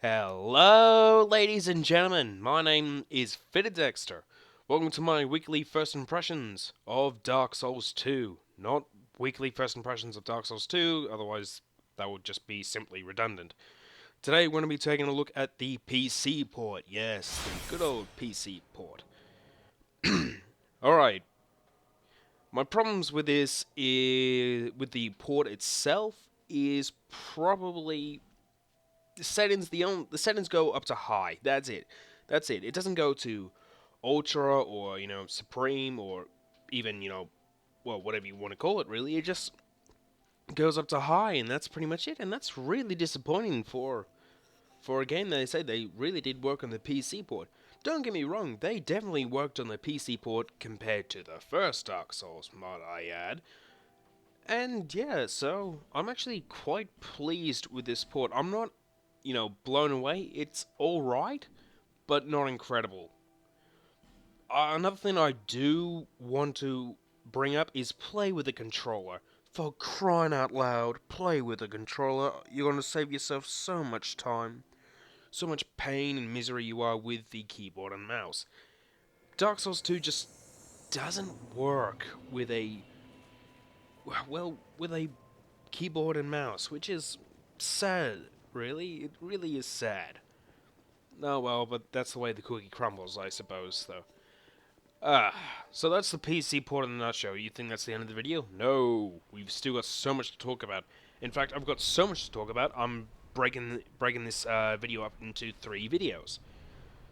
Hello, ladies and gentlemen. My name is FittedDexter. Welcome to my weekly first impressions of Dark Souls 2. Not weekly first impressions of Dark Souls 2, otherwise that would just be simply redundant. Today we're going to be taking a look at the PC port. Yes, the good old PC port. Alright, my problems with this is with the port itself is probably the settings go up to high. That's it. That's it. It doesn't go to ultra or supreme or even well, whatever you want to call it. Really, it just goes up to high, and that's pretty much it. And that's really disappointing for a game that they say they really did work on the PC port. Don't get me wrong, they definitely worked on the PC port compared to the first Dark Souls, might I add. And yeah, so I'm actually quite pleased with this port. I'm not blown away. It's alright, but not incredible. Another thing I do want to bring up is play with the controller. For crying out loud, play with the controller. You're going to save yourself so much time, so much pain and misery you are with the keyboard and mouse. Dark Souls 2 just doesn't work with a keyboard and mouse, which is sad, really. It really is sad. Oh well, but that's the way the cookie crumbles, I suppose, though. So that's the PC port in a nutshell. You think that's the end of the video? No, we've still got so much to talk about. In fact, I've got so much to talk about, I'm breaking this video up into 3 videos.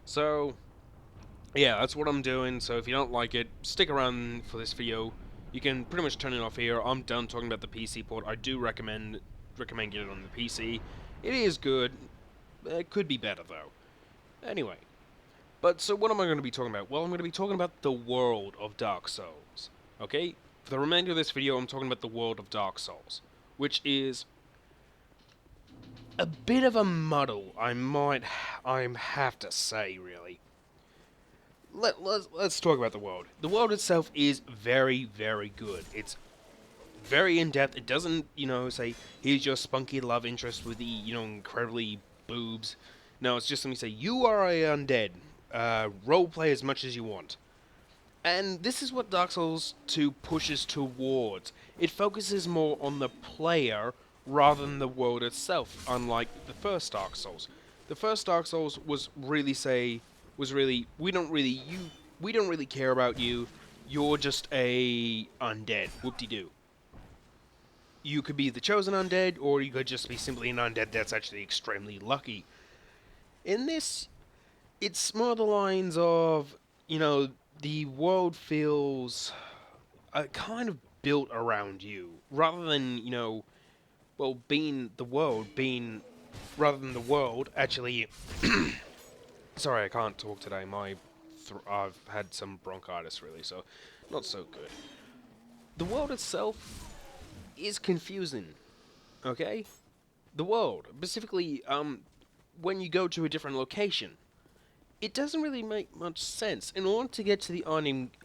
So, yeah, that's what I'm doing. So if you don't like it, stick around for this video. You can pretty much turn it off here. I'm done talking about the PC port. I do recommend getting it on the PC. It is good. It could be better, though. Anyway. But, so what am I going to be talking about? Well, I'm going to be talking about the world of Dark Souls. Okay? For the remainder of this video, I'm talking about the world of Dark Souls. Which is a bit of a muddle, I have to say, really. Let's talk about the world. The world itself is very, very good. It's very in-depth. It doesn't, say, here's your spunky love interest with the, incredibly boobs. No, it's just let me say, you are a undead. Roleplay as much as you want. And this is what Dark Souls 2 pushes towards. It focuses more on the player rather than the world itself, unlike the first Dark Souls. The first Dark Souls was really we don't really care about you. You're just a undead. Whoop-de-doo. You could be the chosen undead, or you could just be simply an undead that's actually extremely lucky. In this, it's more the lines of, the world feels kind of built around you, rather than, rather than the world actually. Sorry, I can't talk today. I've had some bronchitis, really, so not so good. The world itself is confusing, okay? The world, specifically, when you go to a different location. It doesn't really make much sense. In order to get to the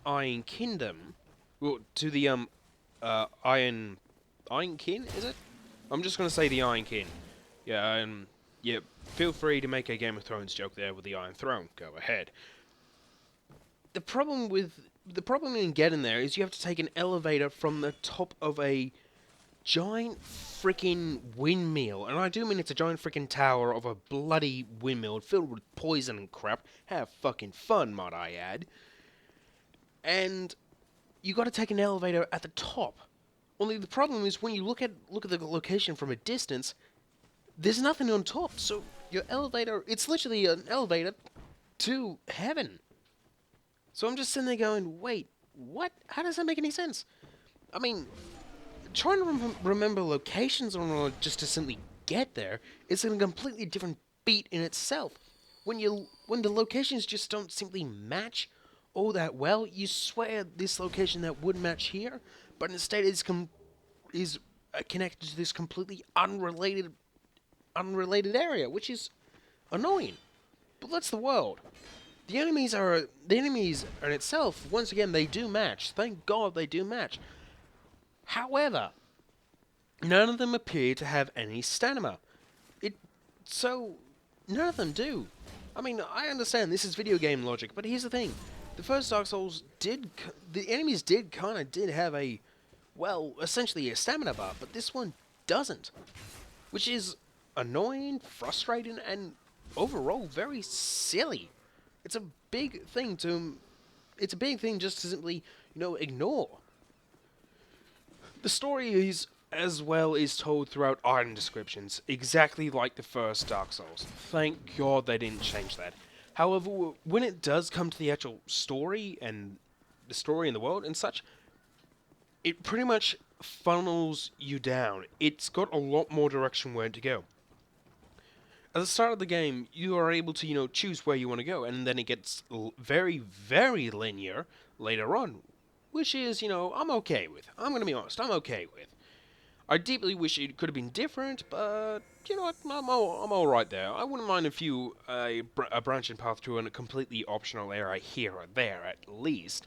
Iron Kingdom, well, to the Iron King, is it? I'm just gonna say the Iron King. Yeah, yeah. Feel free to make a Game of Thrones joke there with the Iron Throne. Go ahead. The problem in getting there is you have to take an elevator from the top of a giant freaking windmill, and I do mean it's a giant freaking tower of a bloody windmill filled with poison and crap. Have fucking fun, might I add. And you got to take an elevator at the top. Only the problem is when you look at the location from a distance, there's nothing on top. So your elevator, it's literally an elevator to heaven. So I'm just sitting there going, wait, what? How does that make any sense? I mean, trying to remember locations on just to simply get there is a completely different beat in itself. When the locations just don't simply match all that well, you swear this location that would match here, but instead is connected to this completely unrelated area, which is annoying. But that's the world. The enemies in itself, once again, they do match. Thank God they do match. However, none of them appear to have any stamina. So None of them do. I mean, I understand this is video game logic, but here's the thing. The first Dark Souls the enemies did have a, well, essentially a stamina bar, but this one doesn't. Which is annoying, frustrating, and overall very silly. It's a big thing to, it's a big thing just to simply, ignore. The story is as well is told throughout item descriptions, exactly like the first Dark Souls. Thank God they didn't change that. However, when it does come to the actual story and the story in the world and such, it pretty much funnels you down. It's got a lot more direction where to go. At the start of the game, you are able to, choose where you want to go, and then it gets very, very linear later on, which is, I'm okay with. I'm going to be honest, I'm okay with. I deeply wish it could have been different, but, you know what, I'm alright there. I wouldn't mind a branching path to a completely optional area here or there, at least.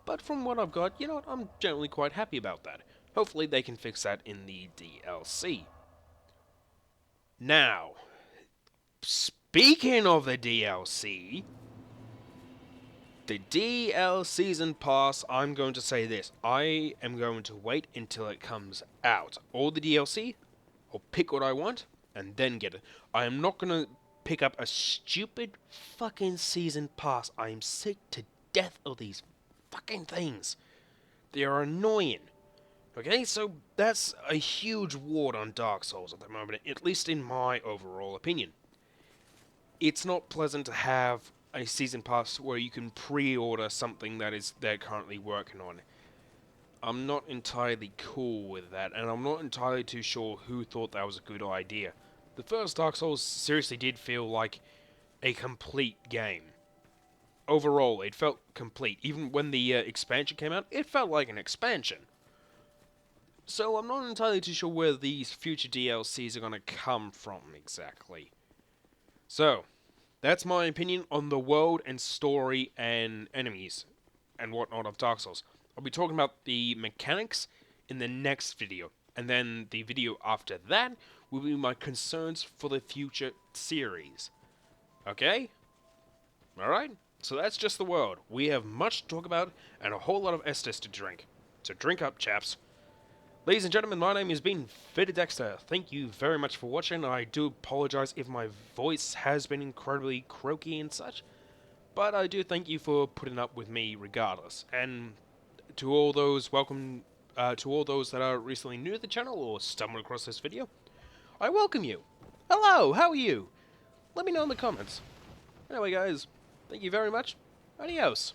But from what I've got, you know what, I'm generally quite happy about that. Hopefully they can fix that in the DLC. Now, speaking of the DLC, the DL Season Pass, I'm going to say this. I am going to wait until it comes out. All the DLC, I'll pick what I want, and then get it. I am not going to pick up a stupid fucking Season Pass. I am sick to death of these fucking things. They are annoying. Okay, so that's a huge ward on Dark Souls at the moment, at least in my overall opinion. It's not pleasant to have a season pass where you can pre-order something that they're currently working on. I'm not entirely cool with that, and I'm not entirely too sure who thought that was a good idea. The first Dark Souls seriously did feel like a complete game. Overall, it felt complete. Even when the expansion came out, it felt like an expansion. So I'm not entirely too sure where these future DLCs are going to come from exactly. So, that's my opinion on the world and story and enemies and whatnot of Dark Souls. I'll be talking about the mechanics in the next video. And then the video after that will be my concerns for the future series. Okay? Alright? So that's just the world. We have much to talk about and a whole lot of Estus to drink. So drink up, chaps. Ladies and gentlemen, my name has been FittedDexter. Thank you very much for watching. I do apologize if my voice has been incredibly croaky and such, but I do thank you for putting up with me regardless. And to all those to all those that are recently new to the channel or stumbled across this video, I welcome you. Hello, how are you? Let me know in the comments. Anyway, guys, thank you very much. Adios.